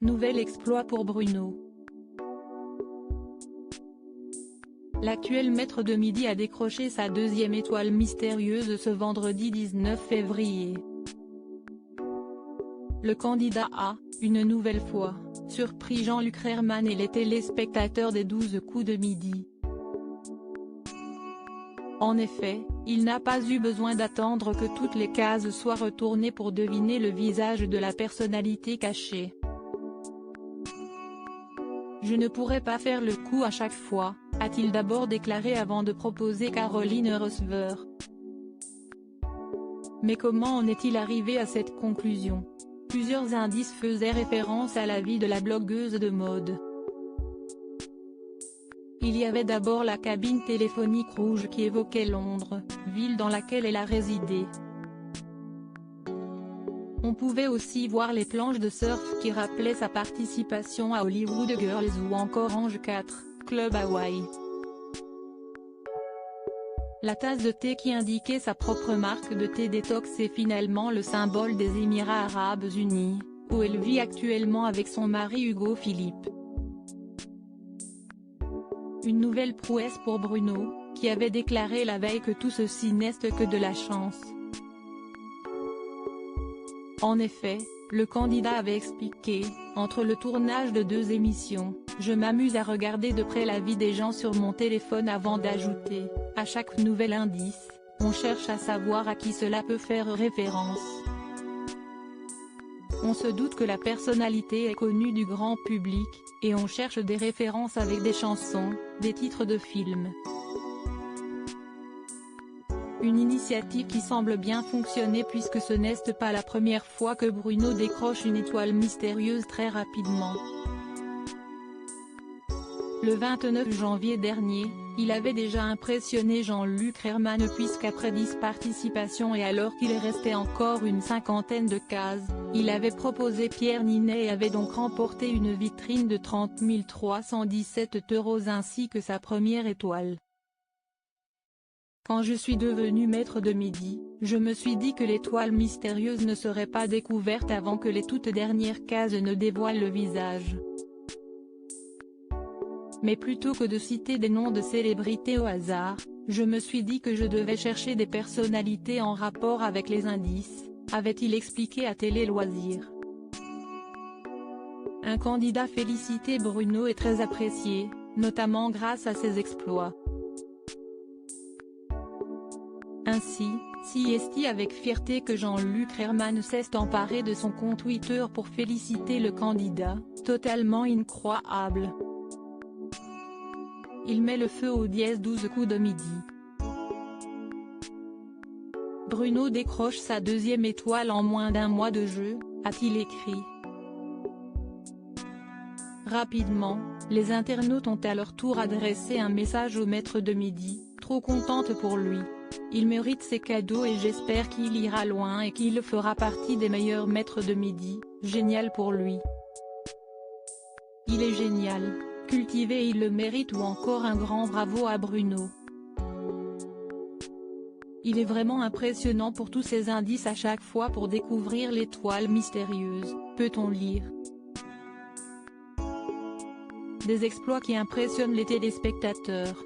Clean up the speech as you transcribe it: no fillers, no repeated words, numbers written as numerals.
Nouvel exploit pour Bruno. L'actuel maître de midi a décroché sa deuxième étoile mystérieuse ce vendredi 19 février. Le candidat a, une nouvelle fois, surpris Jean-Luc Reichmann et les téléspectateurs des 12 coups de midi. En effet, il n'a pas eu besoin d'attendre que toutes les cases soient retournées pour deviner le visage de la personnalité cachée. Je ne pourrais pas faire le coup à chaque fois, a-t-il d'abord déclaré avant de proposer Caroline Receveur. Mais comment en est-il arrivé à cette conclusion? Plusieurs indices faisaient référence à la vie de la blogueuse de mode. Il y avait d'abord la cabine téléphonique rouge qui évoquait Londres, ville dans laquelle elle a résidé. On pouvait aussi voir les planches de surf qui rappelaient sa participation à Hollywood Girls ou encore Ange 4, Club Hawaii. La tasse de thé qui indiquait sa propre marque de thé détox est finalement le symbole des Émirats Arabes Unis, où elle vit actuellement avec son mari Hugo Philippe. Une nouvelle prouesse pour Bruno, qui avait déclaré la veille que tout ceci n'est que de la chance. En effet, le candidat avait expliqué, entre le tournage de 2 émissions, je m'amuse à regarder de près la vie des gens sur mon téléphone avant d'ajouter, à chaque nouvel indice, on cherche à savoir à qui cela peut faire référence. On se doute que la personnalité est connue du grand public, et on cherche des références avec des chansons, des titres de films. Une initiative qui semble bien fonctionner puisque ce n'est pas la première fois que Bruno décroche une étoile mystérieuse très rapidement. Le 29 janvier dernier, il avait déjà impressionné Jean-Luc Reichmann puisqu'après 10 participations et alors qu'il restait encore une cinquantaine de cases, il avait proposé Pierre Ninet et avait donc remporté une vitrine de 30 317 € ainsi que sa première étoile. Quand je suis devenu maître de midi, je me suis dit que l'étoile mystérieuse ne serait pas découverte avant que les toutes dernières cases ne dévoilent le visage. Mais plutôt que de citer des noms de célébrités au hasard, je me suis dit que je devais chercher des personnalités en rapport avec les indices, avait-il expliqué à Télé Loisirs. Un candidat félicité Bruno est très apprécié, notamment grâce à ses exploits. Ainsi, est-il avec fierté que Jean-Luc Reichmann s'est emparé de son compte Twitter pour féliciter le candidat, totalement incroyable. Il met le feu aux 12 coups de midi. Bruno décroche sa deuxième étoile en moins d'un mois de jeu, a-t-il écrit. Rapidement, les internautes ont à leur tour adressé un message au maître de midi, trop contente pour lui. Il mérite ses cadeaux et j'espère qu'il ira loin et qu'il fera partie des meilleurs maîtres de midi, génial pour lui. Il est génial, cultivé et il le mérite ou encore un grand bravo à Bruno. Il est vraiment impressionnant pour tous ces indices à chaque fois pour découvrir l'étoile mystérieuse, peut-on lire. Des exploits qui impressionnent les téléspectateurs.